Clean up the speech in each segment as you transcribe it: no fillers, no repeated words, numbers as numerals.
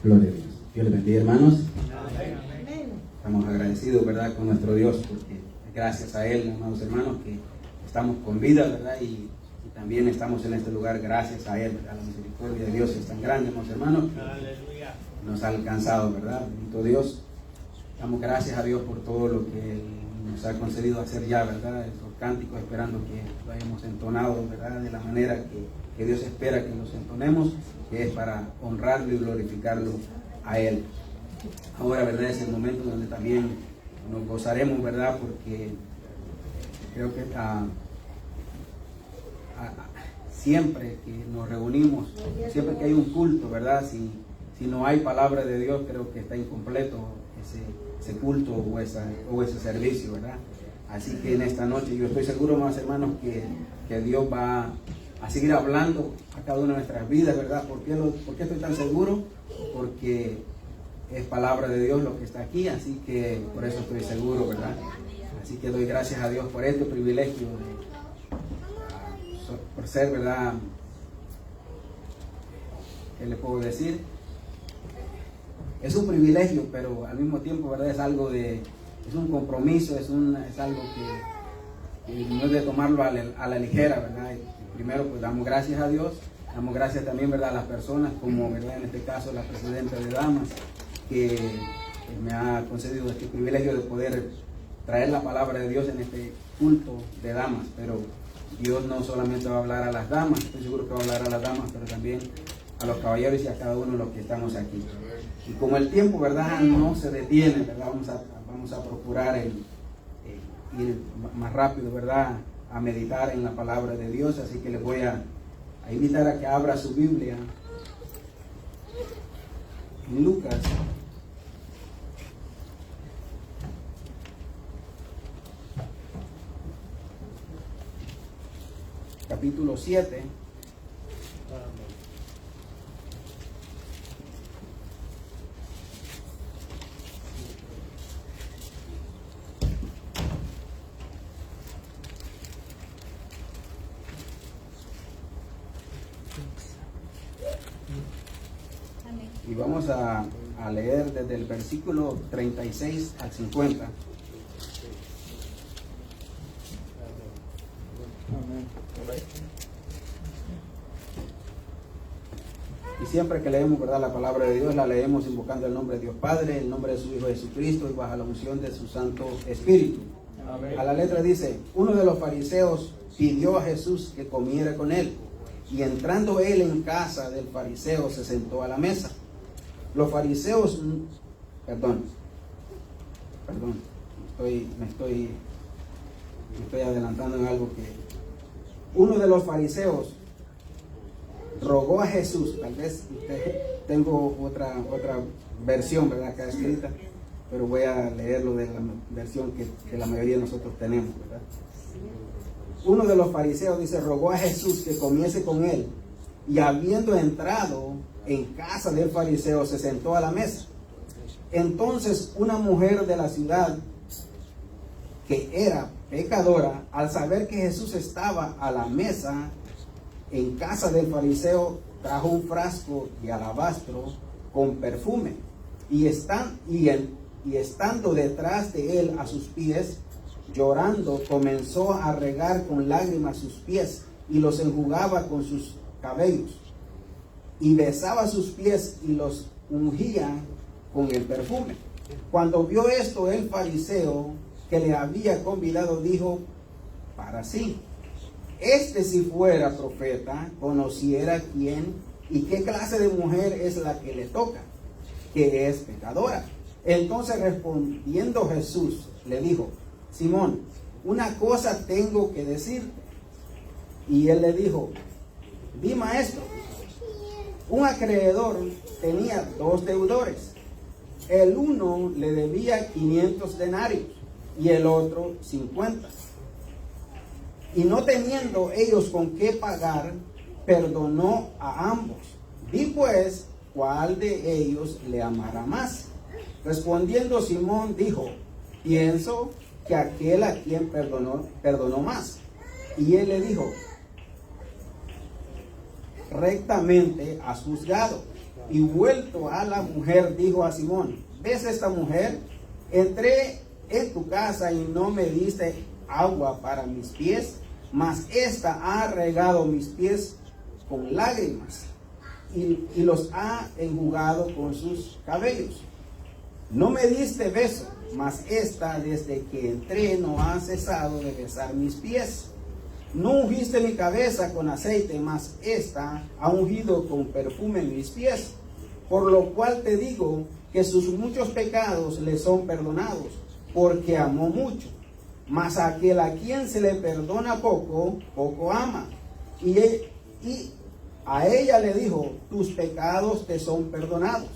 Gloria a Dios. Dios les bendiga, hermanos. Estamos agradecidos, ¿verdad?, con nuestro Dios, porque gracias a Él, amados hermanos, que estamos con vida, ¿verdad? Y también estamos en este lugar gracias a Él, ¿verdad? La misericordia de Dios es tan grande, amados hermanos, que nos ha alcanzado, ¿verdad? Bendito Dios. Damos gracias a Dios por todo lo que Él nos ha concedido hacer ya, ¿verdad? Estos cánticos, esperando que lo hayamos entonado, ¿verdad?, de la manera que Dios espera que los entonemos, que es para honrarlo y glorificarlo a Él. Ahora, ¿verdad?, es el momento donde también nos gozaremos, ¿verdad?, porque creo que siempre que nos reunimos, siempre que hay un culto, ¿verdad?, si no hay palabra de Dios, creo que está incompleto ese culto o ese servicio, ¿verdad? Así que en esta noche yo estoy seguro, más hermanos, que Dios va a seguir hablando a cada una de nuestras vidas, ¿verdad? ¿Por qué estoy tan seguro? Porque es palabra de Dios lo que está aquí, así que por eso estoy seguro, ¿verdad? Así que doy gracias a Dios por este privilegio por ser, ¿verdad? ¿Qué le puedo decir? Es un privilegio, pero al mismo tiempo, ¿verdad?, es un compromiso, es algo que no es de tomarlo a la ligera, ¿verdad? Primero, pues damos gracias a Dios, damos gracias también, ¿verdad?, a las personas, como, ¿verdad?, en este caso la presidenta de Damas, que me ha concedido este privilegio de poder traer la palabra de Dios en este culto de damas. Pero Dios no solamente va a hablar a las damas, estoy seguro que va a hablar a las damas, pero también a los caballeros y a cada uno de los que estamos aquí. Y como el tiempo, ¿verdad?, no se detiene, ¿verdad?, vamos a procurar ir más rápido, ¿verdad?, a meditar en la palabra de Dios. Así que les voy a invitar a que abra su Biblia en Lucas capítulo 7. Y vamos a leer desde el versículo 36 al 50. Y siempre que leemos, ¿verdad?, la palabra de Dios, la leemos invocando el nombre de Dios Padre, el nombre de su Hijo Jesucristo y bajo la unción de su Santo Espíritu. Amén. A la letra dice: uno de los fariseos pidió a Jesús que comiera con él, y entrando él en casa del fariseo se sentó a la mesa. Los fariseos, perdón, me estoy adelantando en algo que uno de los fariseos rogó a Jesús. Tal vez tengo otra versión, ¿verdad?, acá escrita, pero voy a leerlo de la versión que la mayoría de nosotros tenemos, ¿verdad? Uno de los fariseos dice: rogó a Jesús que comiese con él, y habiendo entrado en casa del fariseo se sentó a la mesa. Entonces una mujer de la ciudad, que era pecadora, al saber que Jesús estaba a la mesa en casa del fariseo, trajo un frasco de alabastro con perfume, y estando detrás de él a sus pies, llorando, comenzó a regar con lágrimas sus pies y los enjugaba con sus cabellos, y besaba sus pies y los ungía con el perfume. Cuando vio esto, el fariseo que le había convidado dijo para sí: este, si fuera profeta, conociera quién y qué clase de mujer es la que le toca, que es pecadora. Entonces, respondiendo Jesús, le dijo: Simón, una cosa tengo que decirte. Y él le dijo: di, maestro. Un acreedor tenía 2 deudores. El uno le debía 500 denarios y el otro 50. Y no teniendo ellos con qué pagar, perdonó a ambos. Di pues, ¿cuál de ellos le amará más? Respondiendo Simón dijo: pienso que aquel a quien perdonó más. Y él le dijo: rectamente has juzgado. Y vuelto a la mujer, dijo a Simón: ¿ves esta mujer? Entré en tu casa y no me diste agua para mis pies, mas esta ha regado mis pies con lágrimas y los ha enjugado con sus cabellos. No me diste beso, mas esta desde que entré no ha cesado de besar mis pies. No ungiste mi cabeza con aceite, mas esta ha ungido con perfume mis pies. Por lo cual te digo que sus muchos pecados le son perdonados, porque amó mucho. Mas a aquel a quien se le perdona poco, poco ama. Y a ella le dijo: tus pecados te son perdonados.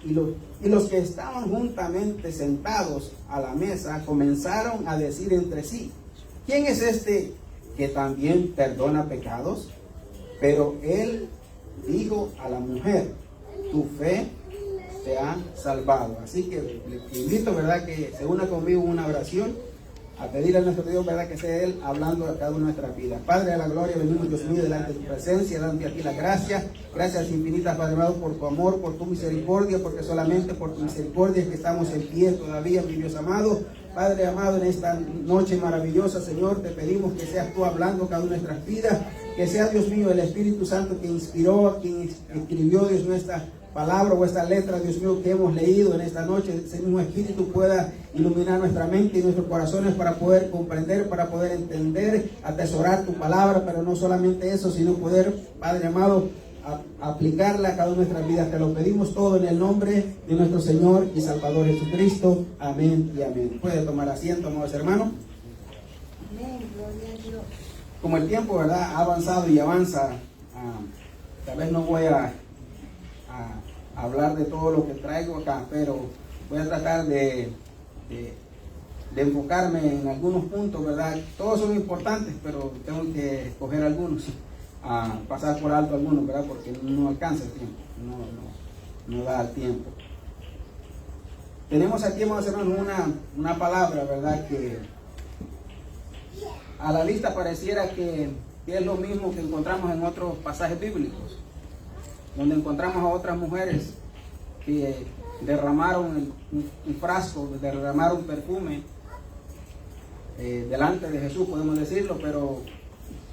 Y los que estaban juntamente sentados a la mesa comenzaron a decir entre sí: ¿quién es este que también perdona pecados? Pero él dijo a la mujer: tu fe te ha salvado. Así que le invito, ¿verdad?, que se una conmigo en una oración a pedirle a nuestro Dios, ¿verdad?, que sea Él hablando a cada una de nuestras vidas. Padre de la gloria, venimos, Dios mío, delante de tu presencia, dándote a ti la gracia. Gracias infinitas, Padre amado, por tu amor, por tu misericordia, porque solamente por tu misericordia es que estamos en pie todavía, mi Dios amado. Padre amado, en esta noche maravillosa, Señor, te pedimos que seas tú hablando cada una de nuestras vidas, que sea, Dios mío, el Espíritu Santo que inspiró, quien escribió, Dios mío, esta palabra o esta letra, Dios mío, que hemos leído en esta noche. Ese mismo Espíritu pueda iluminar nuestra mente y nuestros corazones para poder comprender, para poder entender, atesorar tu palabra, pero no solamente eso, sino poder, Padre amado, aplicarla a cada una de nuestras vidas. Te lo pedimos todo en el nombre de nuestro Señor y Salvador Jesucristo. Amén y amén. Puede tomar asiento, amados hermanos. Amén, gloria a Dios. Como el tiempo, ¿verdad?, ha avanzado y avanza, tal vez no voy a hablar de todo lo que traigo acá, pero voy a tratar de enfocarme en algunos puntos, ¿verdad? Todos son importantes, pero tengo que escoger algunos, pasar por alto algunos, ¿verdad? Porque no alcanza el tiempo, no da el tiempo. Tenemos aquí, vamos a hacer una palabra, ¿verdad?, que a la vista pareciera que es lo mismo que encontramos en otros pasajes bíblicos, donde encontramos a otras mujeres que derramaron un frasco, derramaron perfume delante de Jesús, podemos decirlo, pero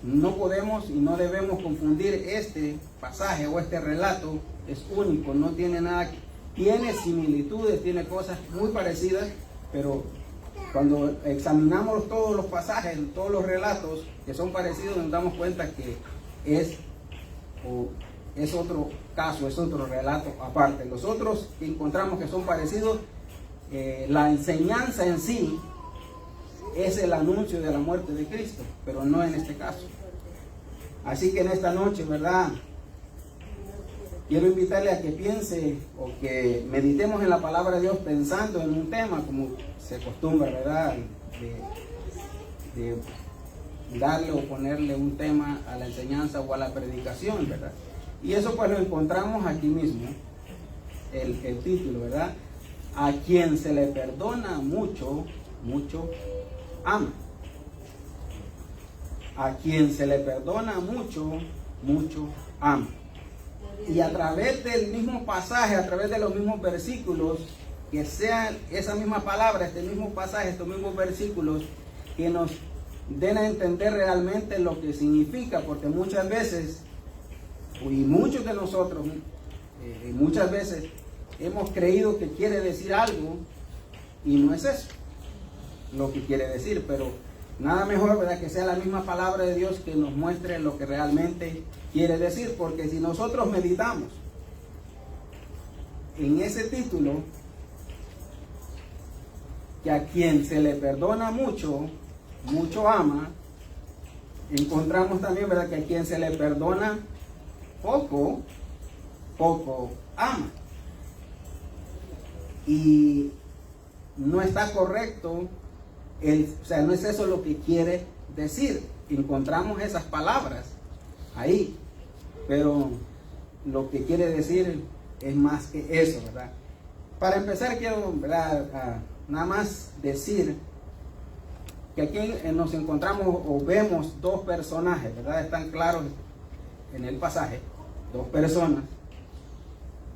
no podemos y no debemos confundir este pasaje o este relato. Es único, no tiene nada, tiene similitudes, tiene cosas muy parecidas, pero cuando examinamos todos los pasajes, todos los relatos que son parecidos, nos damos cuenta que es otro caso, es otro relato aparte. Los otros que encontramos que son parecidos, la enseñanza en sí es el anuncio de la muerte de Cristo, pero no en este caso. Así que en esta noche, ¿verdad?, quiero invitarle a que piense o que meditemos en la palabra de Dios pensando en un tema, como se acostumbra, ¿verdad?, de darle o ponerle un tema a la enseñanza o a la predicación, ¿verdad? Y eso pues lo encontramos aquí mismo, el título, ¿verdad? A quien se le perdona mucho, mucho ama. A quien se le perdona mucho, mucho ama. Y a través del mismo pasaje, a través de los mismos versículos, que sean esa misma palabra, este mismo pasaje, estos mismos versículos, que nos den a entender realmente lo que significa, porque muchas veces, y muchos de nosotros, muchas veces hemos creído que quiere decir algo y no es eso lo que quiere decir, pero nada mejor, ¿verdad?, que sea la misma palabra de Dios que nos muestre lo que realmente quiere decir, porque si nosotros meditamos en ese título, que a quien se le perdona mucho, mucho ama, encontramos también, ¿verdad?, que a quien se le perdona poco, poco ama. Y no está correcto, o sea, no es eso lo que quiere decir. Encontramos esas palabras ahí, pero lo que quiere decir es más que eso, ¿verdad? Para empezar, quiero, ¿verdad?, nada más decir que aquí nos encontramos o vemos dos personajes, ¿verdad? Están claros en el pasaje, dos personas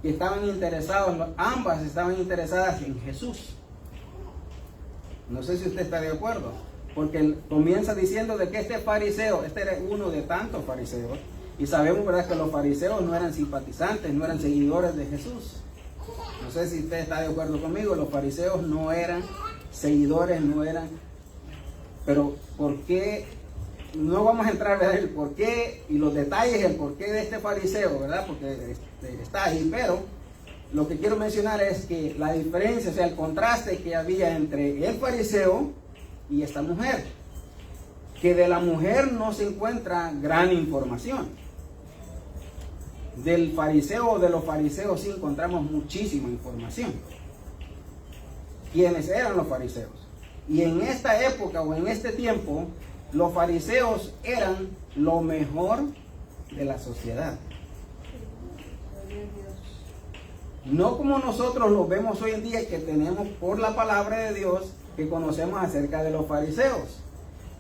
que estaban interesados, ambas estaban interesadas en Jesús. No sé si usted está de acuerdo, porque comienza diciendo de que este fariseo, este era uno de tantos fariseos, y sabemos, ¿verdad?, que los fariseos no eran simpatizantes, no eran seguidores de Jesús. No sé si usted está de acuerdo conmigo, los fariseos no eran seguidores, no eran... Pero, ¿por qué? No vamos a entrar en el por qué y los detalles del por qué de este fariseo, ¿verdad? Porque está ahí, pero lo que quiero mencionar es que la diferencia, o sea, el contraste que había entre el fariseo y esta mujer, que de la mujer no se encuentra gran información. Del fariseo o de los fariseos sí encontramos muchísima información. ¿Quiénes eran los fariseos? Y en esta época o en este tiempo, los fariseos eran lo mejor de la sociedad. No como nosotros los vemos hoy en día, que tenemos por la palabra de Dios, que conocemos acerca de los fariseos.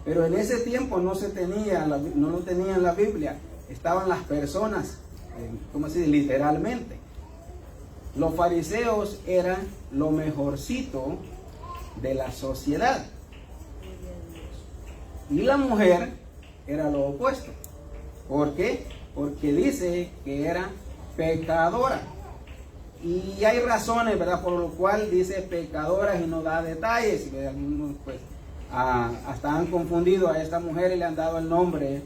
Pero en ese tiempo no se tenía, no lo tenían en la Biblia. Estaban las personas, ¿cómo se dice? Literalmente. Los fariseos eran lo mejorcito de la sociedad. Y la mujer era lo opuesto. ¿Por qué? Porque dice que era pecadora. Y hay razones, ¿verdad?, por lo cual dice pecadora y no da detalles. Y algunos pues hasta han confundido a esta mujer y le han dado el nombre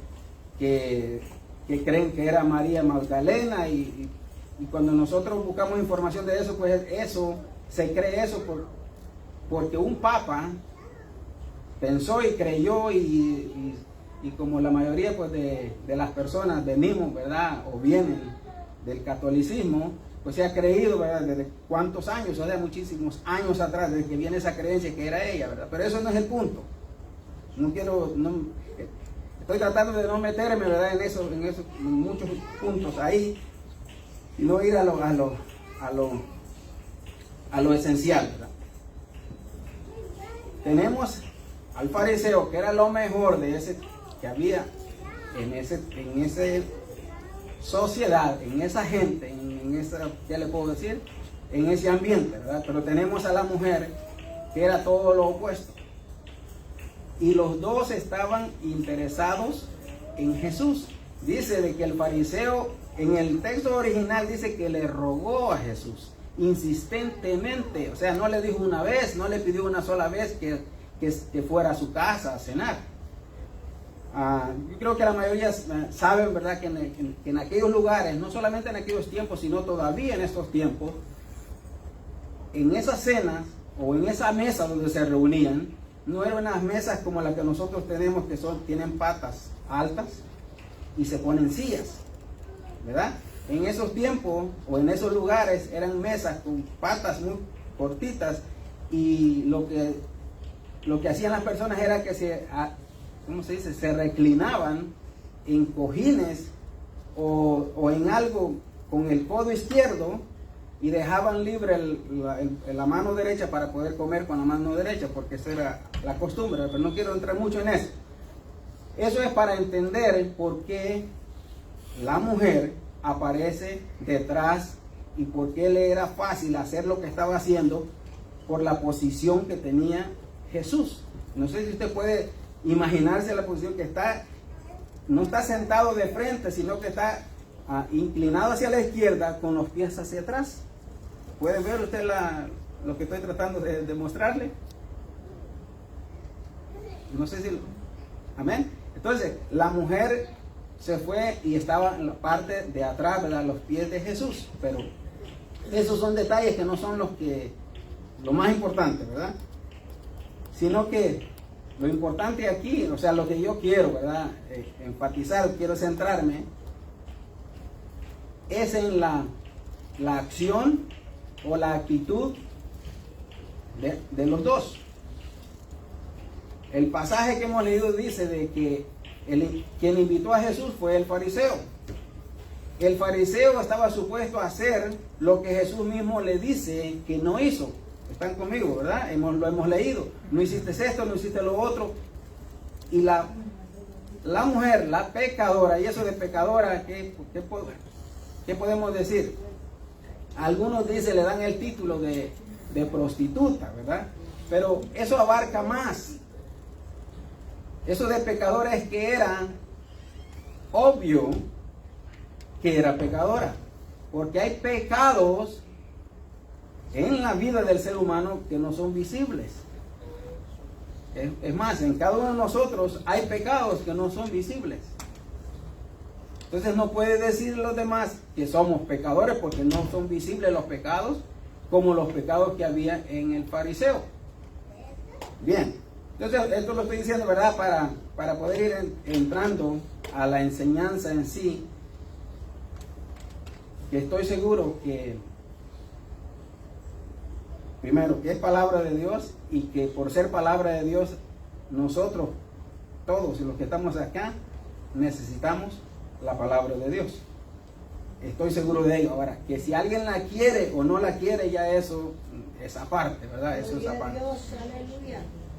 que creen que era María Magdalena. Y cuando nosotros buscamos información de eso, pues eso, se cree eso porque un papa pensó y creyó y como la mayoría pues de las personas venimos, ¿verdad?, o vienen del catolicismo, pues se ha creído, ¿verdad?, desde cuántos años, o sea, muchísimos años atrás, desde que viene esa creencia que era ella, ¿verdad? Pero eso no es el punto. Estoy tratando de no meterme, ¿verdad?, en muchos puntos ahí, y no ir a lo esencial, ¿verdad? Tenemos al fariseo, que era lo mejor de ese que había en esa sociedad, en esa gente, en esa, ¿qué le puedo decir?, en ese ambiente, ¿verdad? Pero tenemos a la mujer, que era todo lo opuesto. Y los dos estaban interesados en Jesús. Dice de que el fariseo, en el texto original dice que le rogó a Jesús insistentemente, o sea, no le dijo una vez, no le pidió una sola vez que fuera a su casa a cenar. Yo creo que la mayoría saben, ¿verdad?, que en aquellos lugares, no solamente en aquellos tiempos, sino todavía en estos tiempos, en esas cenas o en esa mesa donde se reunían, no eran unas mesas como las que nosotros tenemos, que tienen patas altas y se ponen sillas, ¿verdad? En esos tiempos o en esos lugares eran mesas con patas muy cortitas, y lo que hacían las personas era que se reclinaban en cojines o en algo con el codo izquierdo y dejaban libre la mano derecha para poder comer con la mano derecha, porque esa era la costumbre, pero no quiero entrar mucho en eso. Eso es para entender por qué la mujer aparece detrás y por qué le era fácil hacer lo que estaba haciendo por la posición que tenía Jesús. No sé si usted puede imaginarse la posición que no está sentado de frente, sino que está inclinado hacia la izquierda con los pies hacia atrás. ¿Puede ver usted lo que estoy tratando de mostrarle? No sé si... Amén. Entonces, la mujer se fue y estaba en la parte de atrás, ¿verdad?, los pies de Jesús. Pero esos son detalles que no son lo más importante, ¿verdad? Sino que lo importante aquí, o sea, lo que yo quiero, ¿verdad?, enfatizar, quiero centrarme, es en la acción o la actitud de los dos. El pasaje que hemos leído dice de que quien invitó a Jesús fue el fariseo. El fariseo estaba supuesto a hacer lo que Jesús mismo le dice que no hizo. Están conmigo, ¿verdad? Lo hemos leído. No hiciste esto, no hiciste lo otro. Y la mujer, la pecadora, y eso de pecadora, ¿qué podemos decir? Algunos dicen, le dan el título de prostituta, ¿verdad? Pero eso abarca más. Eso de pecadora es que era obvio que era pecadora, porque hay pecados en la vida del ser humano que no son visibles. Es más, en cada uno de nosotros hay pecados que no son visibles. Entonces no puede decir los demás que somos pecadores porque no son visibles los pecados como los pecados que había en el fariseo. Bien, entonces esto lo estoy diciendo, ¿verdad? Para poder ir entrando a la enseñanza en sí, que estoy seguro que primero, que es palabra de Dios y que por ser palabra de Dios, nosotros, todos los que estamos acá, necesitamos la palabra de Dios. Estoy seguro de ello. Ahora, que si alguien la quiere o no la quiere, ya eso es aparte, ¿verdad? Eso es aparte.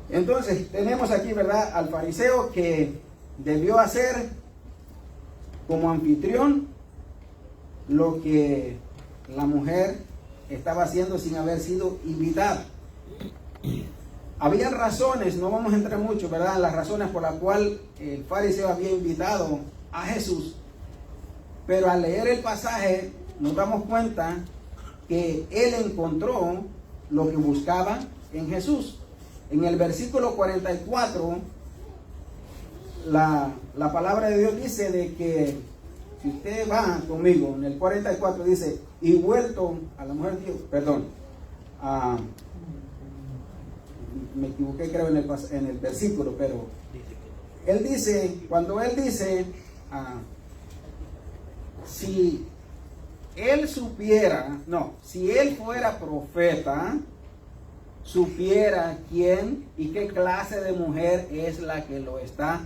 Entonces, tenemos aquí, ¿verdad?, al fariseo que debió hacer como anfitrión lo que la mujer estaba haciendo sin haber sido invitada. Había razones, no vamos a entrar mucho, ¿verdad?, las razones por las cuales el fariseo había invitado a Jesús, pero al leer el pasaje nos damos cuenta que él encontró lo que buscaba en Jesús. En el versículo 44, la palabra de Dios dice de que, si usted va conmigo, en el 44 dice, y vuelto a la mujer, me equivoqué creo en el versículo, pero él dice, cuando él dice, si él supiera, si él fuera profeta, supiera quién y qué clase de mujer es la que lo está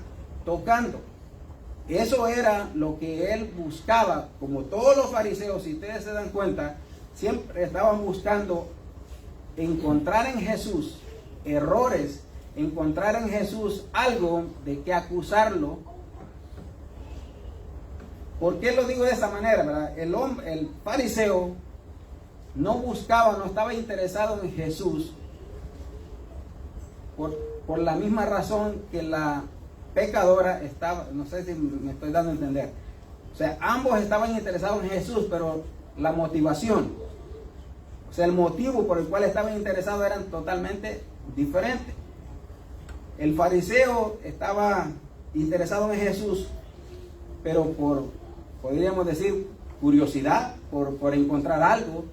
tocando. Eso era lo que él buscaba, como todos los fariseos, si ustedes se dan cuenta, siempre estaban buscando encontrar en Jesús errores, encontrar en Jesús algo de que acusarlo. ¿Por qué lo digo de esa manera, verdad? El fariseo no buscaba, no estaba interesado en Jesús por la misma razón que la pecadora estaba, no sé si me estoy dando a entender. O sea, ambos estaban interesados en Jesús, pero la motivación, o sea, el motivo por el cual estaban interesados eran totalmente diferentes. El fariseo estaba interesado en Jesús, pero podríamos decir, curiosidad, por encontrar algo,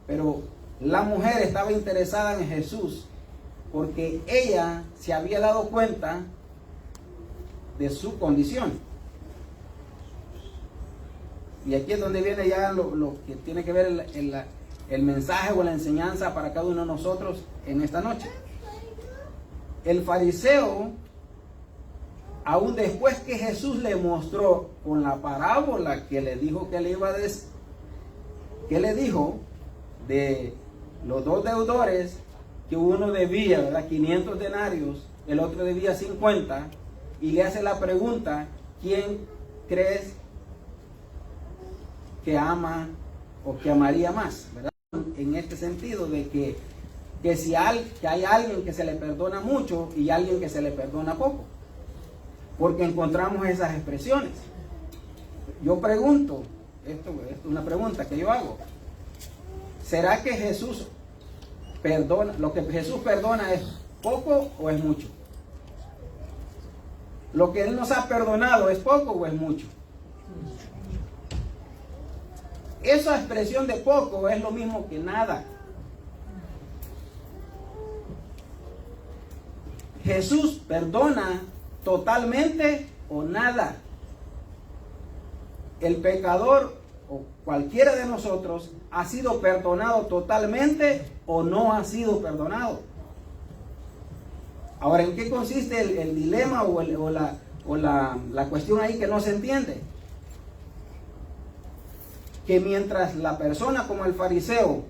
pero la mujer estaba interesada en Jesús porque ella se había dado cuenta de su condición. Y aquí es donde viene ya lo que tiene que ver el mensaje o la enseñanza para cada uno de nosotros en esta noche. El fariseo, aún después que Jesús le mostró con la parábola que le dijo que le iba a decir, que le dijo de los dos deudores, que uno debía, ¿verdad?, 500 denarios, el otro debía 50, y le hace la pregunta, ¿quién crees que ama o que amaría más? ¿Verdad? En este sentido de que hay alguien que se le perdona mucho y alguien que se le perdona poco, porque encontramos esas expresiones. Yo pregunto, esto es una pregunta que yo hago, ¿será que Jesús perdona, lo que Jesús perdona es poco o es mucho? ¿Lo que Él nos ha perdonado es poco o es mucho? Esa expresión de poco es lo mismo que nada. Jesús perdona totalmente o nada. El pecador o cualquiera de nosotros ha sido perdonado totalmente o no ha sido perdonado. Ahora, ¿en qué consiste el dilema o la cuestión ahí que no se entiende? Que mientras la persona como el fariseo,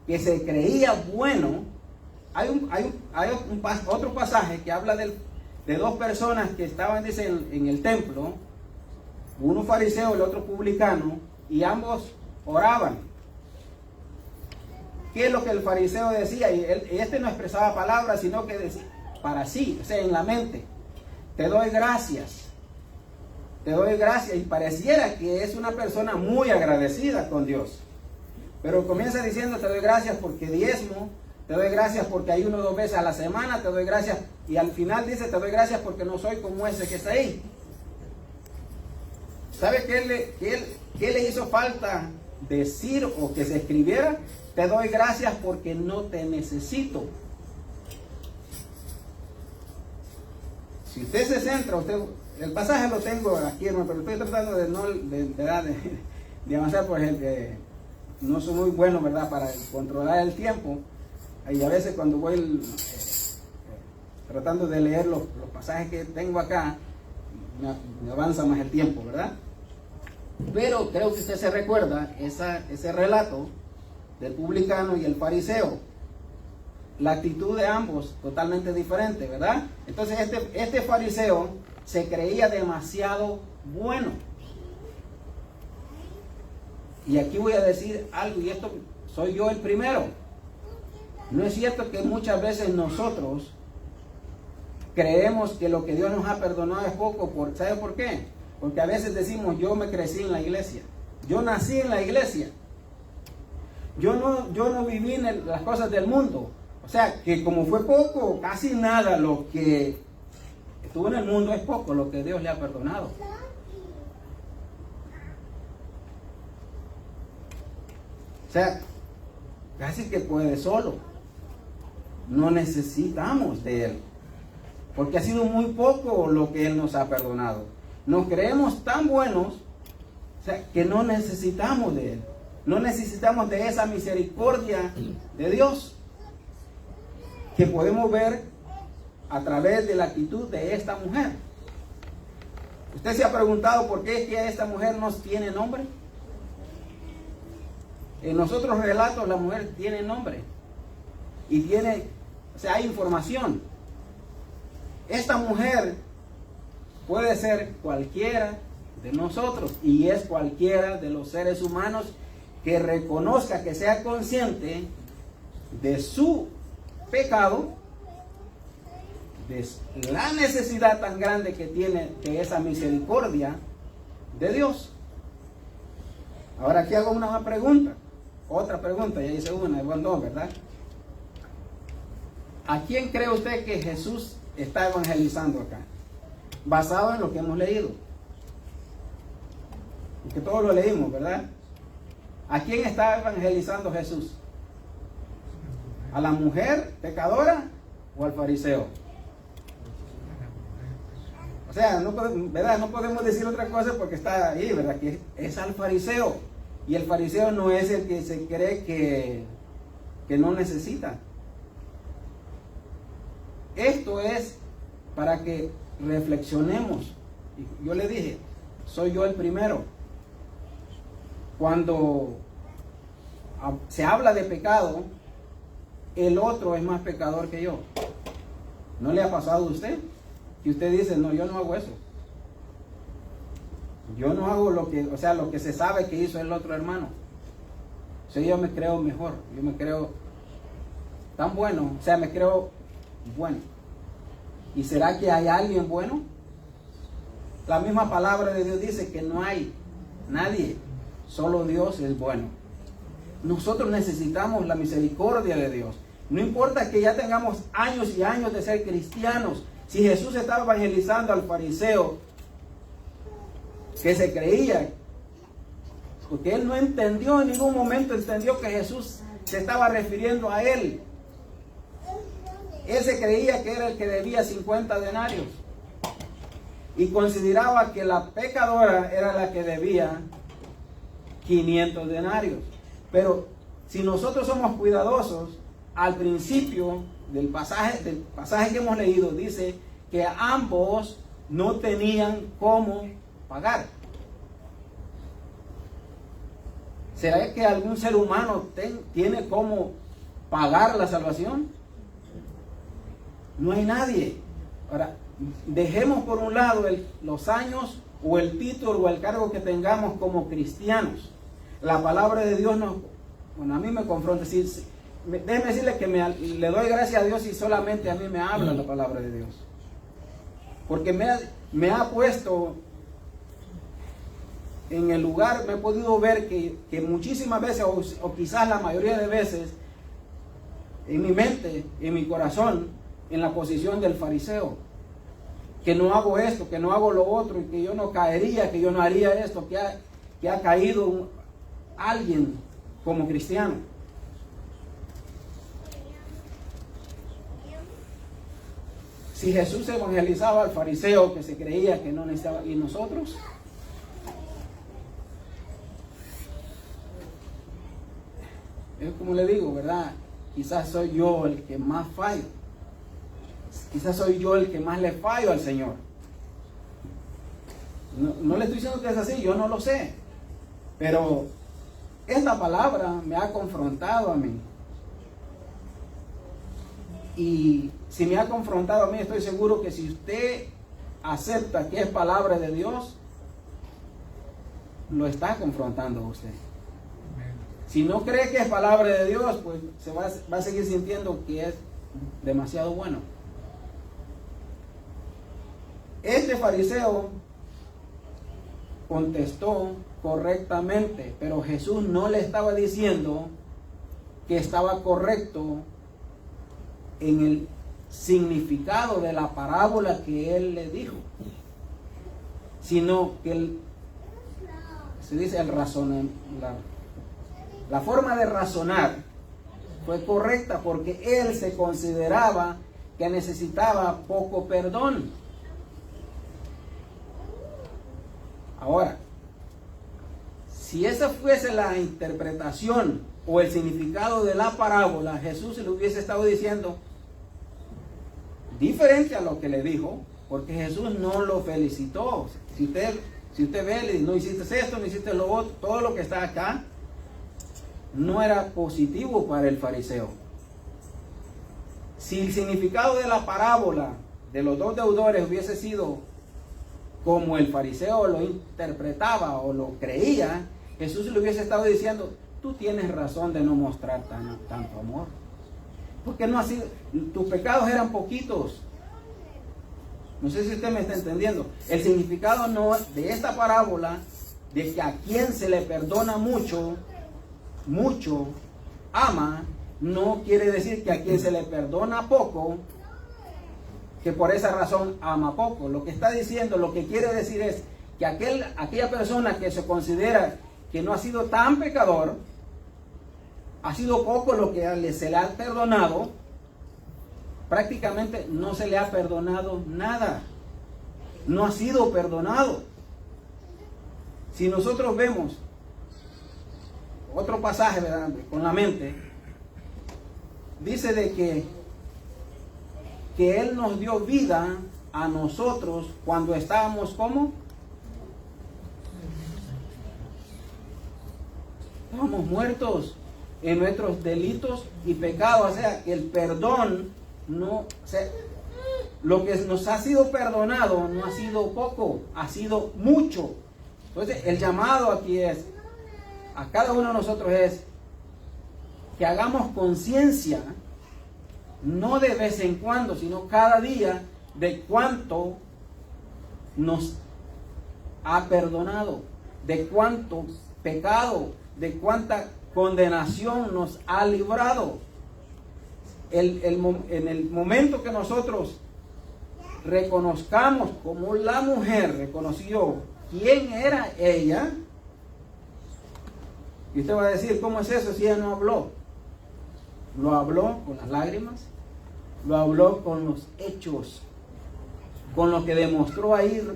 que se creía bueno, hay otro pasaje que habla de dos personas que estaban, dice, en el templo, uno fariseo, el otro publicano, y ambos oraban. ¿Qué es lo que el fariseo decía? Y este no expresaba palabras, sino que decía para sí, o sea, en la mente: te doy gracias, y pareciera que es una persona muy agradecida con Dios, pero comienza diciendo: te doy gracias porque diezmo, te doy gracias porque ayuno 2 veces a la semana, te doy gracias, y al final dice: te doy gracias porque no soy como ese que está ahí. ¿Sabe qué le hizo falta decir o que se escribiera? Te doy gracias porque no te necesito. Si usted se centra, el pasaje lo tengo aquí, hermano, pero estoy tratando de avanzar, por ejemplo, no soy muy bueno, ¿verdad?, para controlar el tiempo, y a veces cuando voy tratando de leer los pasajes que tengo acá, me avanza más el tiempo, ¿verdad? Pero creo que usted se recuerda ese relato del publicano y el fariseo. La actitud de ambos totalmente diferente, ¿verdad? Entonces este fariseo se creía demasiado bueno. Y aquí voy a decir algo, y esto soy yo el primero. No es cierto que muchas veces nosotros creemos que lo que Dios nos ha perdonado es poco. ¿Sabe por qué? Porque a veces decimos: yo me crecí en la iglesia, yo nací en la iglesia, yo no viví en las cosas del mundo. O sea, que como fue poco, casi nada lo que estuvo en el mundo es poco lo que Dios le ha perdonado. O sea, casi que puede solo. No necesitamos de Él, porque ha sido muy poco lo que Él nos ha perdonado. Nos creemos tan buenos, o sea, que no necesitamos de Él. No necesitamos de esa misericordia de Dios, que podemos ver a través de la actitud de esta mujer. ¿Usted se ha preguntado por qué es que esta mujer no tiene nombre? En los otros relatos la mujer tiene nombre y tiene, o sea, hay información. Esta mujer puede ser cualquiera de nosotros, y es cualquiera de los seres humanos que reconozca, que sea consciente de su pecado, de la necesidad tan grande que tiene de esa misericordia de Dios. Ahora aquí hago una pregunta, otra pregunta, ya hice una, igual dos, ¿verdad? ¿A quién cree usted que Jesús está evangelizando acá? Basado en lo que hemos leído, porque todos lo leímos, ¿verdad? ¿A quién está evangelizando Jesús? ¿A la mujer pecadora o al fariseo? O sea, ¿verdad? No podemos decir otra cosa porque está ahí, ¿verdad? Que es al fariseo. Y el fariseo no es el que se cree que no necesita. Esto es para que reflexionemos. Yo le dije, soy yo el primero. Cuando se habla de pecado, el otro es más pecador que yo. ¿No le ha pasado a usted? Que usted dice: no, yo no hago eso. Yo no hago lo que se sabe que hizo el otro hermano. O sea, yo me creo mejor, yo me creo tan bueno, o sea, me creo bueno. ¿Y será que hay alguien bueno? La misma palabra de Dios dice que no hay nadie, solo Dios es bueno. Nosotros necesitamos la misericordia de Dios. No importa que ya tengamos años y años de ser cristianos. Si Jesús estaba evangelizando al fariseo que se creía, porque él no entendió, en ningún momento entendió que Jesús se estaba refiriendo a él. Él se creía que era el que debía 50 denarios y consideraba que la pecadora era la que debía 500 denarios. Pero si nosotros somos cuidadosos, al principio del pasaje que hemos leído, dice que ambos no tenían cómo pagar. ¿Será que algún ser humano tiene cómo pagar la salvación? No hay nadie. Ahora, dejemos por un lado los años o el título o el cargo que tengamos como cristianos. La palabra de Dios a mí me confronta. Déjeme decirle que le doy gracias a Dios si solamente a mí me habla la palabra de Dios. Porque me ha puesto en el lugar, me he podido ver que muchísimas veces, o quizás la mayoría de veces, en mi mente, en mi corazón, en la posición del fariseo. Que no hago esto, que no hago lo otro, y que yo no caería, que yo no haría esto, que ha caído alguien como cristiano. Si Jesús evangelizaba al fariseo que se creía que no necesitaba, ¿y nosotros? Es como le digo, ¿verdad? Quizás soy yo el que más fallo. Quizás soy yo el que más le fallo al Señor. No le estoy diciendo que es así, yo no lo sé. Pero esta palabra me ha confrontado a mí. Y si me ha confrontado a mí, estoy seguro que si usted acepta que es palabra de Dios, lo está confrontando a usted. Si no cree que es palabra de Dios, pues se va a seguir sintiendo que es demasiado bueno. Este fariseo contestó correctamente, pero Jesús no le estaba diciendo que estaba correcto en el significado de la parábola que él le dijo, sino que se dice la forma de razonar fue correcta porque él se consideraba que necesitaba poco perdón. Ahora, si esa fuese la interpretación o el significado de la parábola, Jesús le hubiese estado diciendo diferente a lo que le dijo, porque Jesús no lo felicitó. Si usted ve, le dice, no hiciste esto, no hiciste lo otro, todo lo que está acá no era positivo para el fariseo. Si el significado de la parábola de los dos deudores hubiese sido como el fariseo lo interpretaba o lo creía, Jesús le hubiese estado diciendo, tú tienes razón de no mostrar tanto amor. Porque no ha sido, tus pecados eran poquitos. No sé si usted me está entendiendo. El significado no de esta parábola, de que a quien se le perdona mucho, mucho ama, no quiere decir que a quien se le perdona poco, que por esa razón ama poco. Lo que está diciendo, lo que quiere decir es que aquella persona que se considera que no ha sido tan pecador, ha sido poco lo que se le ha perdonado, prácticamente no se le ha perdonado nada. No ha sido perdonado. Si nosotros vemos otro pasaje, ¿verdad?, con la mente, dice de que Él nos dio vida a nosotros cuando estábamos ¿cómo? Estábamos muertos en nuestros delitos y pecados. O sea, que el perdón no, lo que nos ha sido perdonado no ha sido poco, ha sido mucho. Entonces, el llamado aquí es, a cada uno de nosotros es que hagamos conciencia, no de vez en cuando, sino cada día, de cuánto nos ha perdonado, de cuánto pecado, de cuánta condenación nos ha librado. En el momento que nosotros reconozcamos, como la mujer reconoció quién era ella, y usted va a decir, ¿cómo es eso si ella no habló? Lo habló con las lágrimas, lo habló con los hechos, con lo que demostró ahí,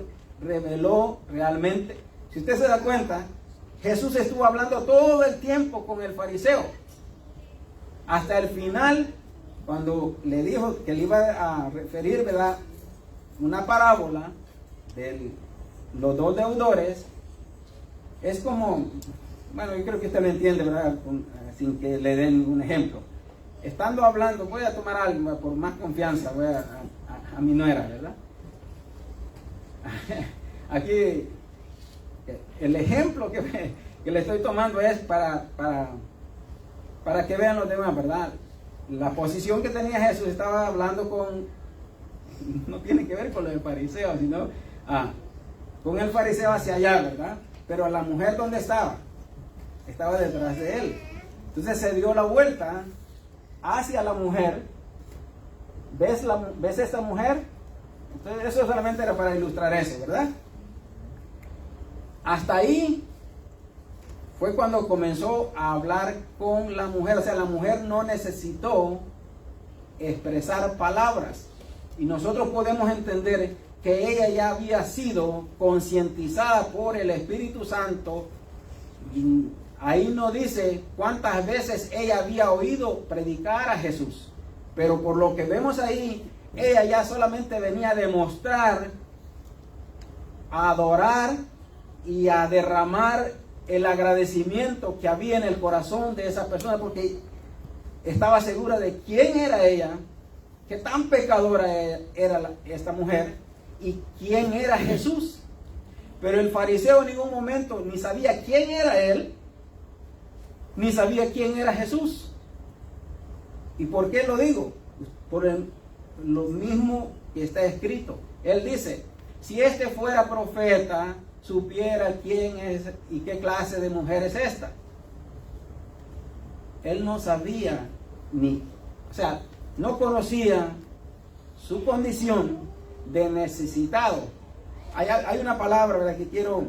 reveló realmente. Si usted se da cuenta, Jesús estuvo hablando todo el tiempo con el fariseo. Hasta el final, cuando le dijo que le iba a referir, ¿verdad?, una parábola de los dos deudores, es como, bueno, yo creo que usted lo entiende, ¿verdad?, sin que le den un ejemplo. Estando hablando, voy a tomar algo por más confianza, voy a mi nuera, ¿verdad? aquí el ejemplo que le estoy tomando es para que vean los demás, ¿verdad? La posición que tenía Jesús, estaba hablando no tiene que ver con los fariseos, sino con el fariseo hacia allá, ¿verdad? Pero la mujer, ¿dónde estaba? Estaba detrás de él. Entonces se dio la vuelta hacia la mujer. ¿Ves esta mujer? Entonces eso solamente era para ilustrar eso, ¿verdad? Hasta ahí fue cuando comenzó a hablar con la mujer. O sea, la mujer no necesitó expresar palabras. Y nosotros podemos entender que ella ya había sido concientizada por el Espíritu Santo. Y ahí no dice cuántas veces ella había oído predicar a Jesús. Pero por lo que vemos ahí, ella ya solamente venía a demostrar, a adorar y a derramar el agradecimiento que había en el corazón de esa persona, porque estaba segura de quién era ella, qué tan pecadora era esta mujer y quién era Jesús. Pero el fariseo en ningún momento ni sabía quién era él, ni sabía quién era Jesús. ¿Y por qué lo digo? Por lo mismo que está escrito. Él dice, si este fuera profeta, supiera quién es y qué clase de mujer es esta. Él no sabía no conocía su condición de necesitado. Hay una palabra, ¿verdad?, que quiero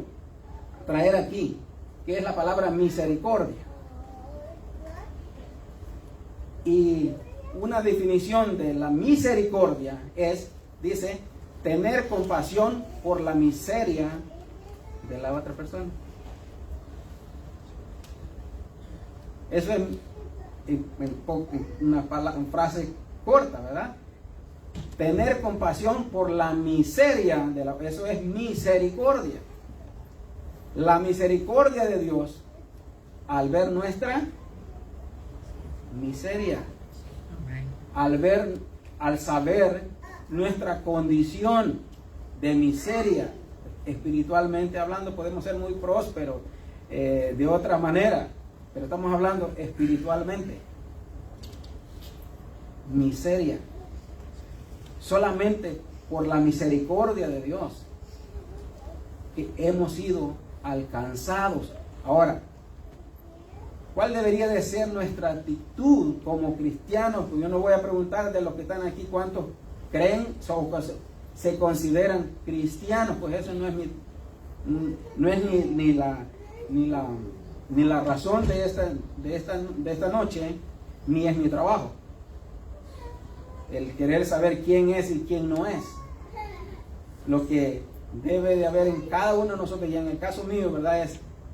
traer aquí, que es la palabra misericordia. Y una definición de la misericordia dice, tener compasión por la miseria de la otra persona. Eso es una frase corta, ¿verdad? Tener compasión por la miseria eso es misericordia. La misericordia de Dios al ver nuestra miseria, al saber nuestra condición de miseria. Espiritualmente hablando, podemos ser muy prósperos de otra manera, pero estamos hablando espiritualmente. Miseria. Solamente por la misericordia de Dios que hemos sido alcanzados. Ahora, ¿cuál debería de ser nuestra actitud como cristianos? Pues yo no voy a preguntar de los que están aquí cuántos creen o se consideran cristianos, pues eso no es ni la razón de esta noche, ni es mi trabajo. El querer saber quién es y quién no es. Lo que debe de haber en cada uno de nosotros, y en el caso mío, ¿verdad?,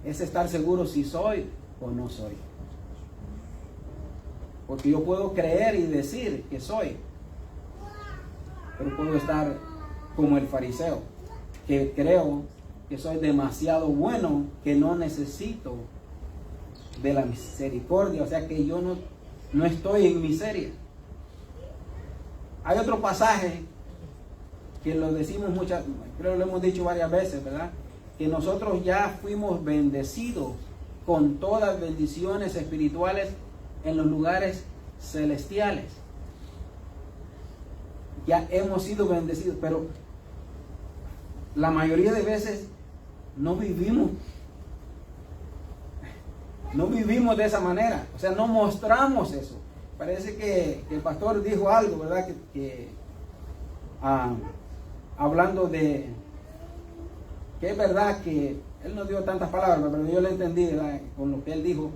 es estar seguro si soy o no soy. Porque yo puedo creer y decir que soy, pero puedo estar como el fariseo, que creo que soy demasiado bueno, que no necesito de la misericordia, o sea que yo no estoy en miseria. Hay otro pasaje que lo decimos creo que lo hemos dicho varias veces, ¿verdad? Que nosotros ya fuimos bendecidos con todas bendiciones espirituales en los lugares celestiales. Ya hemos sido bendecidos, pero la mayoría de veces no vivimos de esa manera, o sea, no mostramos eso. Parece que el pastor dijo algo, ¿verdad? Hablando de que es verdad que él no dio tantas palabras, pero yo le entendí, ¿verdad?, con lo que él dijo,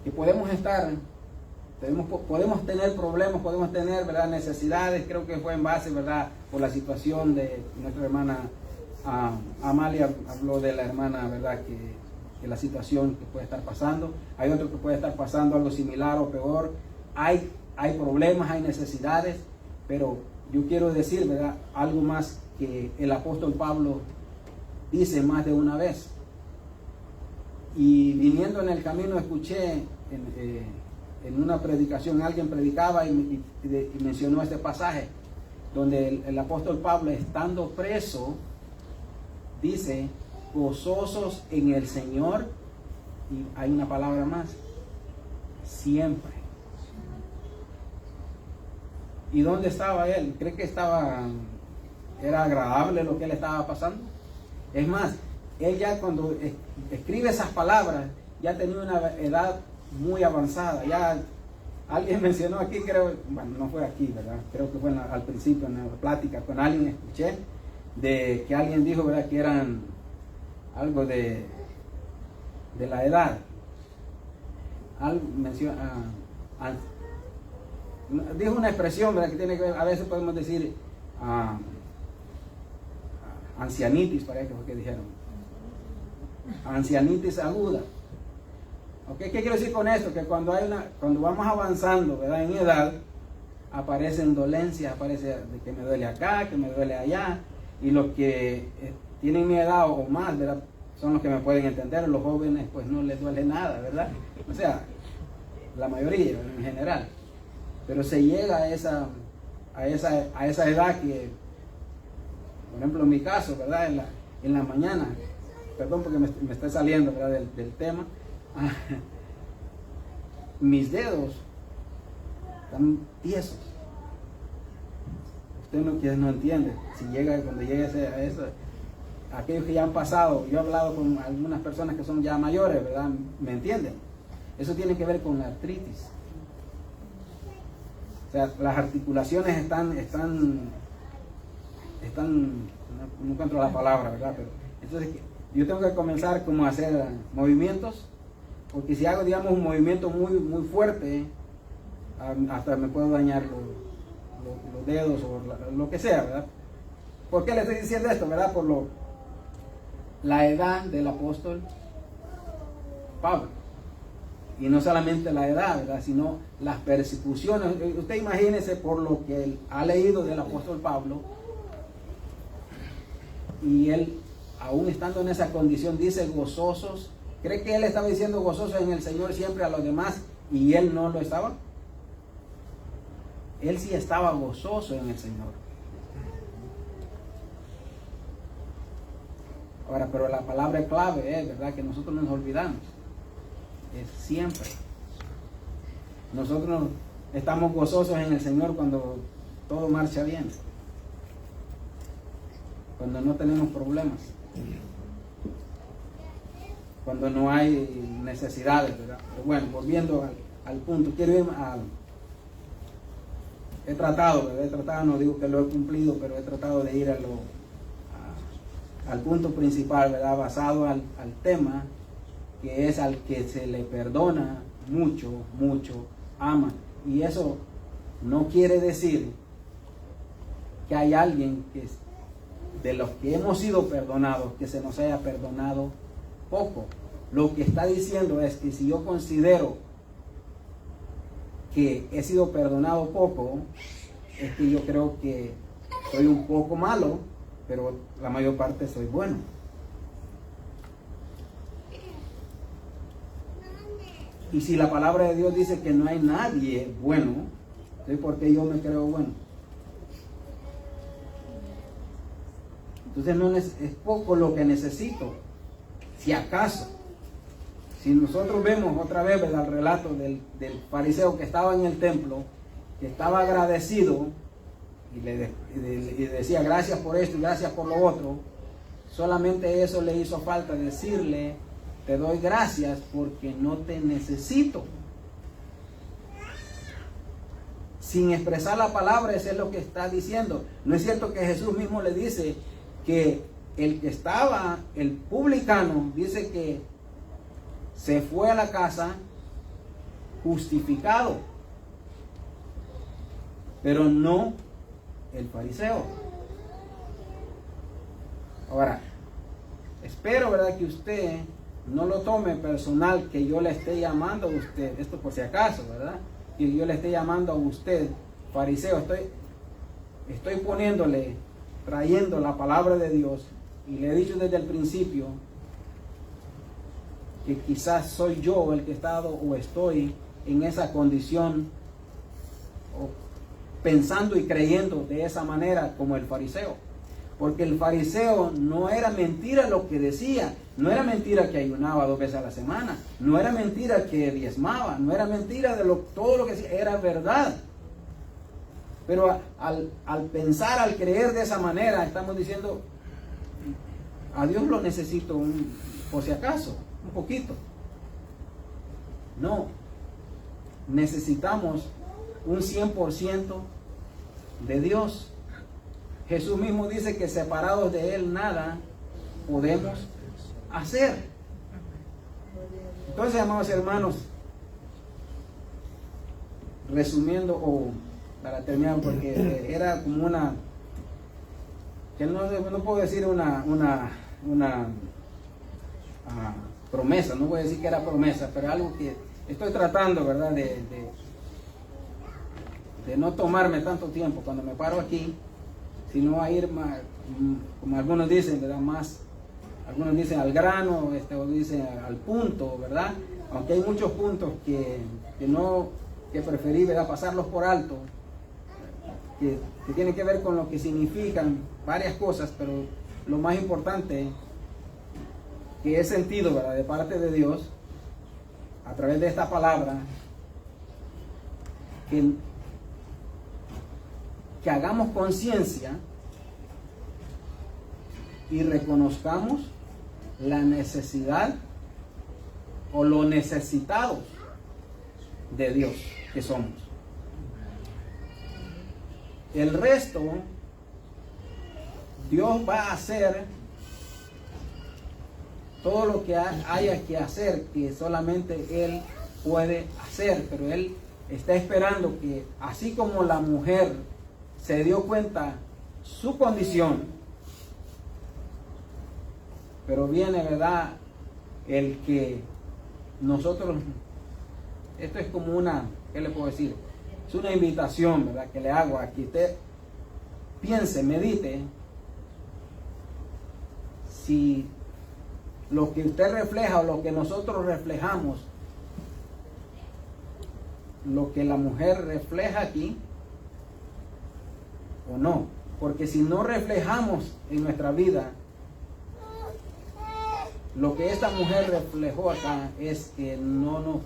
que podemos tener problemas, podemos tener, ¿verdad?, necesidades. Creo que fue en base, ¿verdad?, por la situación de nuestra hermana Amalia. Habló de la hermana, ¿verdad?, que la situación que puede estar pasando. Hay otro que puede estar pasando algo similar o peor. Hay problemas, hay necesidades, pero yo quiero decir, ¿verdad?, algo más que el apóstol Pablo dice más de una vez. Y viniendo en el camino escuché en una predicación, alguien predicaba y mencionó este pasaje, donde el apóstol Pablo, estando preso, dice, gozosos en el Señor, y hay una palabra más, siempre. ¿Y dónde estaba él? ¿Cree que era agradable lo que él estaba pasando? Es más, él ya cuando escribe esas palabras, ya tenía una edad muy avanzada. Ya alguien mencionó aquí, creo, bueno, no fue aquí, ¿verdad? Creo que fue al principio, en la plática con alguien, escuché, de que alguien dijo, ¿verdad?, que eran algo de la edad. Dijo una expresión, ¿verdad?, que tiene que ver, a veces podemos decir ancianitis, parece que fue que dijeron. Ancianitis aguda. ¿Okay? ¿Qué quiero decir con esto? Que cuando vamos avanzando, ¿verdad?, en edad, aparecen dolencias, aparece de que me duele acá, que me duele allá, y los que tienen mi edad o más, ¿verdad?, son los que me pueden entender. Los jóvenes pues no les duele nada, ¿verdad? O sea, la mayoría en general. Pero se llega a esa edad que, por ejemplo, en mi caso, ¿verdad?, en la mañana, perdón porque me está saliendo, ¿verdad?, del tema, mis dedos están tiesos. Usted no entiende. Cuando llega a eso, aquellos que ya han pasado, yo he hablado con algunas personas que son ya mayores, ¿verdad?, ¿me entienden? Eso tiene que ver con la artritis. O sea, las articulaciones están no encuentro la palabra, ¿verdad? Pero entonces yo tengo que comenzar como a hacer movimientos, porque si hago, digamos, un movimiento muy, muy fuerte, hasta me puedo dañar los dedos o lo que sea, ¿verdad? ¿Por qué le estoy diciendo esto, verdad? Por la edad del apóstol Pablo. Y no solamente la edad, ¿verdad?, sino las persecuciones. Usted imagínese, por lo que él ha leído del apóstol Pablo, y él, aún estando en esa condición, dice gozosos. ¿Cree que él estaba diciendo gozosos en el Señor siempre a los demás y él no lo estaba? Él sí estaba gozoso en el Señor. Ahora, pero la palabra clave es, ¿verdad?, que nosotros nos olvidamos. Es siempre. Nosotros estamos gozosos en el Señor cuando todo marcha bien, cuando no tenemos problemas, cuando no hay necesidades, ¿verdad? Pero bueno, volviendo al punto, quiero ir he tratado, no digo que lo he cumplido, pero he tratado de ir al punto principal, ¿verdad?, basado al tema, que es al que se le perdona mucho, mucho, ama. Y eso no quiere decir que hay alguien de los que hemos sido perdonados, que se nos haya perdonado poco. Lo que está diciendo es que si yo considero que he sido perdonado poco, es que yo creo que soy un poco malo, pero la mayor parte soy bueno. Y si la palabra de Dios dice que no hay nadie bueno, entonces ¿por qué yo me creo bueno? Entonces es poco lo que necesito. Si acaso, si nosotros vemos otra vez, ¿verdad?, el relato del fariseo que estaba en el templo, que estaba agradecido y decía gracias por esto y gracias por lo otro, solamente eso le hizo falta, decirle: te doy gracias porque no te necesito. Sin expresar la palabra, eso es lo que está diciendo. No es cierto que Jesús mismo le dice que el que estaba, el publicano, dice que se fue a la casa justificado, pero no el fariseo. Ahora, espero, ¿verdad?, que usted no lo tome personal, que yo le esté llamando a usted, esto por si acaso, ¿verdad?, que yo le esté llamando a usted fariseo. Estoy trayendo la palabra de Dios, y le he dicho desde el principio que quizás soy yo el que he estado o estoy en esa condición, pensando y creyendo de esa manera como el fariseo. Porque el fariseo no era mentira lo que decía, no era mentira que ayunaba 2 veces a la semana, no era mentira que diezmaba, no era mentira de todo lo que decía, era verdad. Pero al pensar, al creer de esa manera, estamos diciendo, a Dios lo necesito por si acaso, un poquito. No, necesitamos un 100% de Dios. Jesús mismo dice que separados de Él nada podemos hacer. Entonces, amados hermanos, resumiendo o para terminar, porque era como una, que no puedo decir una promesa, no voy a decir que era promesa, pero algo que estoy tratando, ¿verdad? De no tomarme tanto tiempo cuando me paro aquí, sino a ir más, como algunos dicen, ¿verdad? Más, algunos dicen al grano, o dicen al punto, ¿verdad? Aunque hay muchos puntos que preferí, ¿verdad? Pasarlos por alto, que tienen que ver con lo que significan varias cosas, pero lo más importante que he sentido, ¿verdad? De parte de Dios, a través de esta palabra, que hagamos conciencia y reconozcamos la necesidad o lo necesitados de Dios que somos. El resto, Dios va a hacer todo lo que haya que hacer, que solamente Él puede hacer, pero Él está esperando que, así como la mujer se dio cuenta su condición, pero viene, ¿verdad?, el que nosotros, esto es como una, ¿qué le puedo decir? Es una invitación, ¿verdad?, que le hago a que usted piense, medite, si lo que usted refleja o lo que nosotros reflejamos, lo que la mujer refleja aquí, o no. Porque si no reflejamos en nuestra vida lo que esta mujer reflejó acá, es que no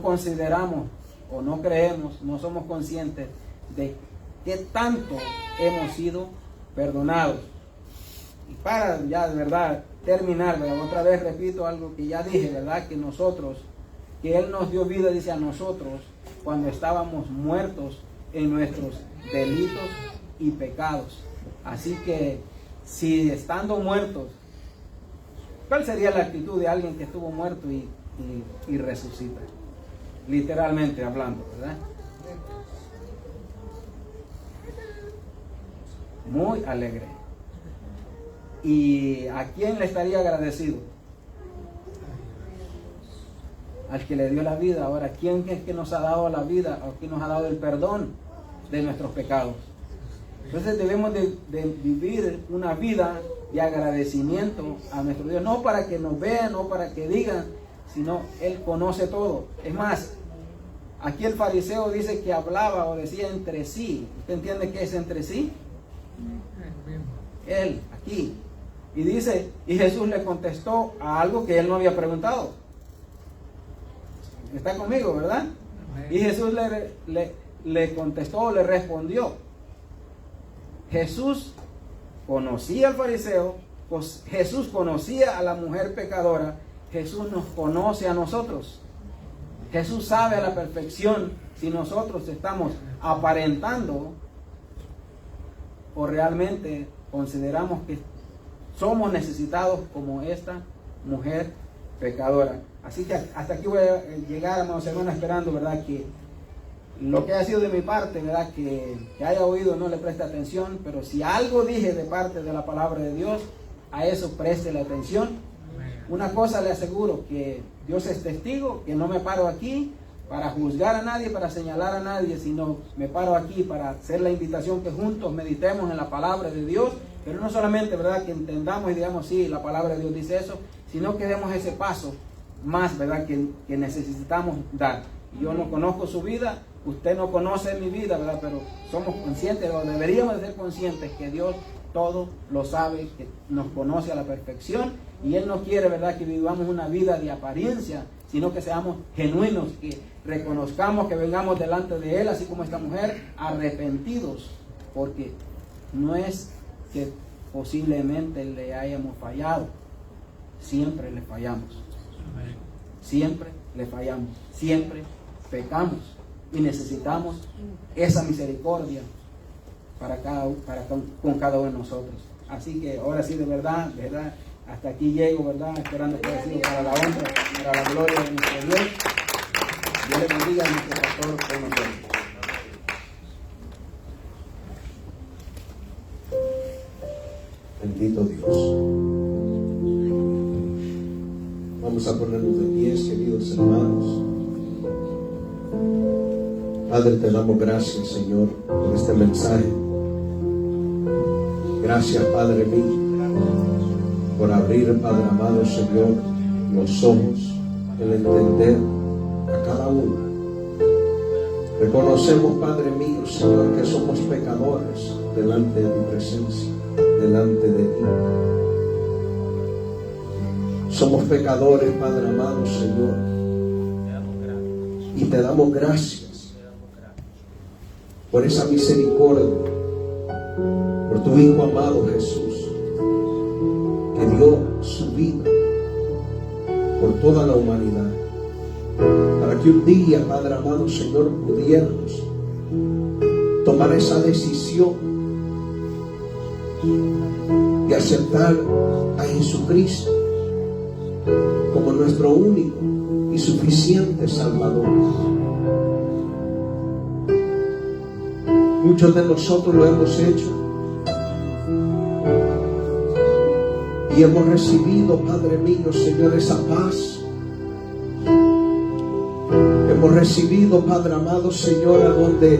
consideramos o no creemos, no somos conscientes de qué tanto hemos sido perdonados. Y para ya de verdad terminar, ¿verdad? Otra vez repito algo que ya dije, ¿verdad? Que Él nos dio vida, dice, a nosotros cuando estábamos muertos en nuestros delitos y pecados. Así que si estando muertos, ¿cuál sería la actitud de alguien que estuvo muerto y resucita? Literalmente hablando, ¿verdad? Muy alegre. ¿Y a quién le estaría agradecido? Al que le dio la vida. Ahora, ¿quién es que nos ha dado la vida? ¿O quién nos ha dado el perdón de nuestros pecados? Entonces debemos de vivir una vida de agradecimiento a nuestro Dios. No para que nos vean, no para que digan, sino Él conoce todo. Es más, aquí el fariseo dice que hablaba o decía entre sí. ¿Usted entiende qué es entre sí? Él, aquí. Y dice, y Jesús le contestó a algo que él no había preguntado. Está conmigo, ¿verdad? Y Jesús le contestó, le respondió. Jesús conocía al fariseo, Jesús conocía a la mujer pecadora, Jesús nos conoce a nosotros. Jesús sabe a la perfección si nosotros estamos aparentando o realmente consideramos que somos necesitados como esta mujer pecadora. Así que hasta aquí voy a llegar, hermanos, esperando, ¿verdad?, que lo que ha sido de mi parte, ¿verdad?, que haya oído no le preste atención, pero si algo dije de parte de la palabra de Dios, a eso preste la atención. Una cosa le aseguro, que Dios es testigo, que no me paro aquí para juzgar a nadie, para señalar a nadie, sino me paro aquí para hacer la invitación que juntos meditemos en la palabra de Dios, pero no solamente, ¿verdad?, que entendamos y digamos, sí, la palabra de Dios dice eso, sino que demos ese paso más, ¿verdad?, que necesitamos dar. Yo no conozco su vida, usted no conoce mi vida, ¿verdad? Pero somos conscientes, o deberíamos de ser conscientes que Dios todo lo sabe, que nos conoce a la perfección, y Él no quiere, ¿verdad?, que vivamos una vida de apariencia, sino que seamos genuinos, que reconozcamos, que vengamos delante de Él, así como esta mujer, arrepentidos, porque no es que posiblemente le hayamos fallado, siempre le fallamos, siempre le fallamos, siempre pecamos, y necesitamos esa misericordia con cada uno de nosotros. Así que ahora sí, de verdad, hasta aquí llego, ¿verdad? Esperando que haya sido para la honra, para la gloria de nuestro Dios. Dios le bendiga a nuestro pastor con nosotros. Bendito Dios. Vamos a ponernos de pies, queridos hermanos. Padre, te damos gracias, Señor, por este mensaje. Gracias, Padre mío, por abrir, Padre amado, Señor, los ojos, el entender a cada uno. Reconocemos, Padre mío, Señor, que somos pecadores delante de tu presencia, delante de ti. Somos pecadores, Padre amado, Señor, y te damos gracias por esa misericordia, por tu Hijo amado Jesús, que dio su vida por toda la humanidad, para que un día, Padre amado, Señor, pudiéramos tomar esa decisión de aceptar a Jesucristo como nuestro único y suficiente Salvador. Muchos de nosotros lo hemos hecho y hemos recibido, Padre mío, Señor, esa paz. Hemos recibido, Padre amado, Señor, a donde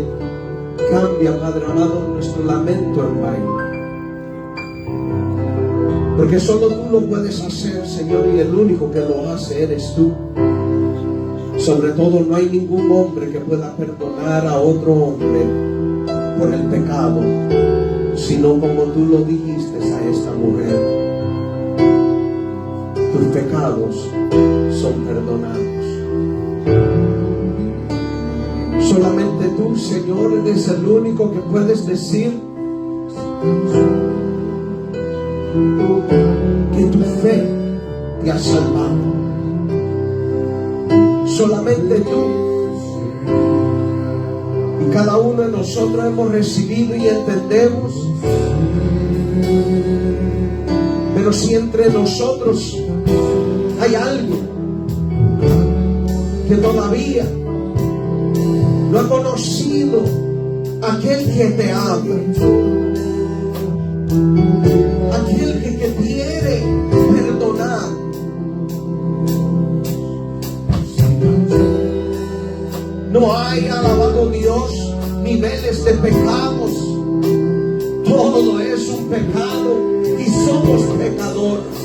cambia, Padre amado, nuestro lamento en baile. Porque solo tú lo puedes hacer, Señor, y el único que lo hace eres tú. Sobre todo, no hay ningún hombre que pueda perdonar a otro hombre por el pecado, sino como tú lo dijiste a esta mujer: tus pecados son perdonados. Solamente tú, Señor, eres el único que puedes decir que tu fe te ha salvado. Solamente tú. Y cada uno de nosotros hemos recibido y entendemos. Pero si entre nosotros hay algo que todavía no ha conocido a aquel que te ama, aquel que quiere perdonar, no hay, alabado Dios, niveles de pecados. Todo es un pecado y somos pecadores.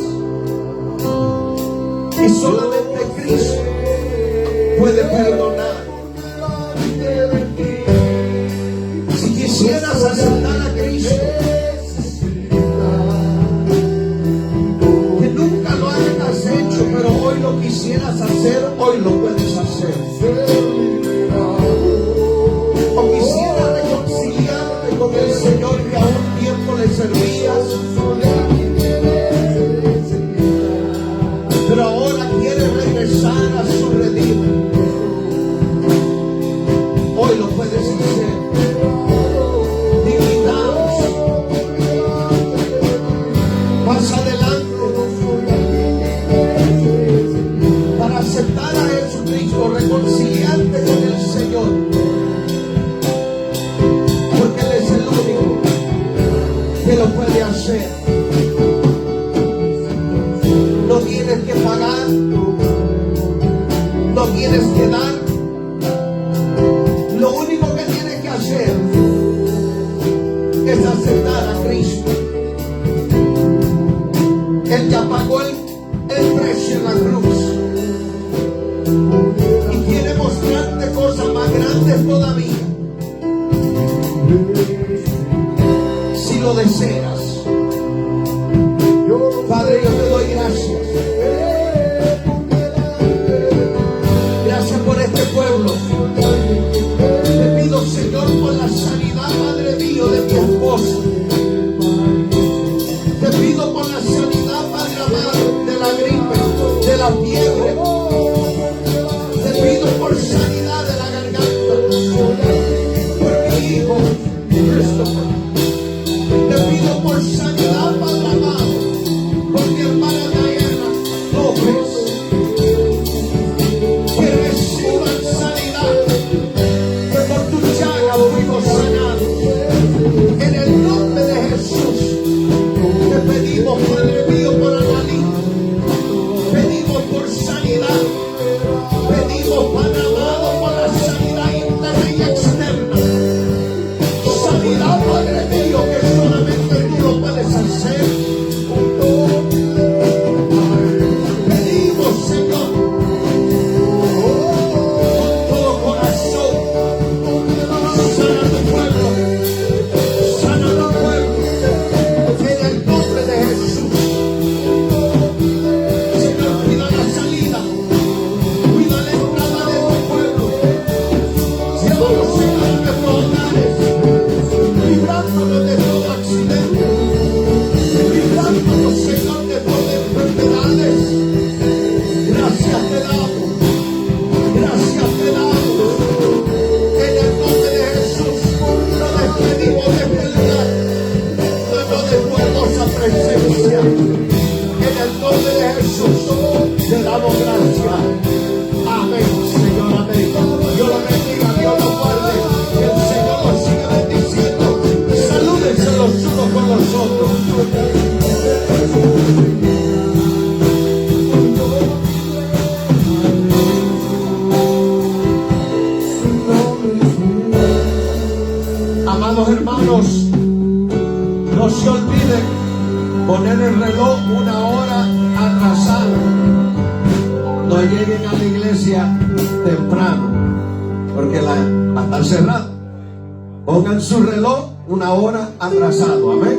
Y solamente Cristo puede perdonar. Si quisieras aceptar a Cristo, que nunca lo hayas hecho, pero hoy lo quisieras hacer, hoy lo puedes hacer. O quisiera reconciliarte con el Señor que a un tiempo le servías, pero ahora quiere regresar a su redil. Hoy lo puedes hacer. Te invitamos. Más adelante, para aceptar a Jesucristo, reconciliarte con el Señor, porque Él es el único que lo puede hacer. No tienes que pagar, no tienes que dar. Lo único que tienes que hacer es aceptar a Cristo. Él ya pagó el precio en la cruz y quiere mostrarte cosas más grandes puedes todavía, si lo deseas. Padre, yo te doy gracias. Gracias por este pueblo. Te pido, Señor, por la sanidad, Padre mío, de mi esposa. Te pido por la sanidad, Padre amado, de la gripe, de la fiebre. Te pido por sanidad de la garganta, por mi hijo Christopher. Te pido por sanidad, Padre amado, por mi hermana Diana López. Que reciban sanidad, que por tu llaga fuimos sanados. En el nombre de Jesús, te pedimos, Padre mío, por Analí. Pedimos por sanidad. Pedimos, Padre amado, por la sanidad interna y externa. Sanidad, Padre mío, que solamente tú lo puedes hacer. Pedimos, Señor, con todo corazón, sana tu pueblo, sana tu pueblo, en el nombre de Jesús. Señor, cuida la salida, cuida la entrada de tu pueblo. Llévalos, Señor, a nuestros hogares, librándonos de todo accidente, librándonos, Señor, de todas enfermedades. Gracias te damos, gracias te damos. En el nombre de Jesús, nos despedimos de este lugar, luego de tu hermosa presencia. En el nombre de Jesús, te damos gracias. Amén, Señor, amén. Dios lo bendiga, Dios lo guarde. Que el Señor los siga bendiciendo. Salúdense los unos con los otros. Amados hermanos, no se olviden poner el reloj una hora atrasado. No lleguen a la iglesia temprano, porque va a estar cerrada. Pongan su reloj una hora atrasado. Amén.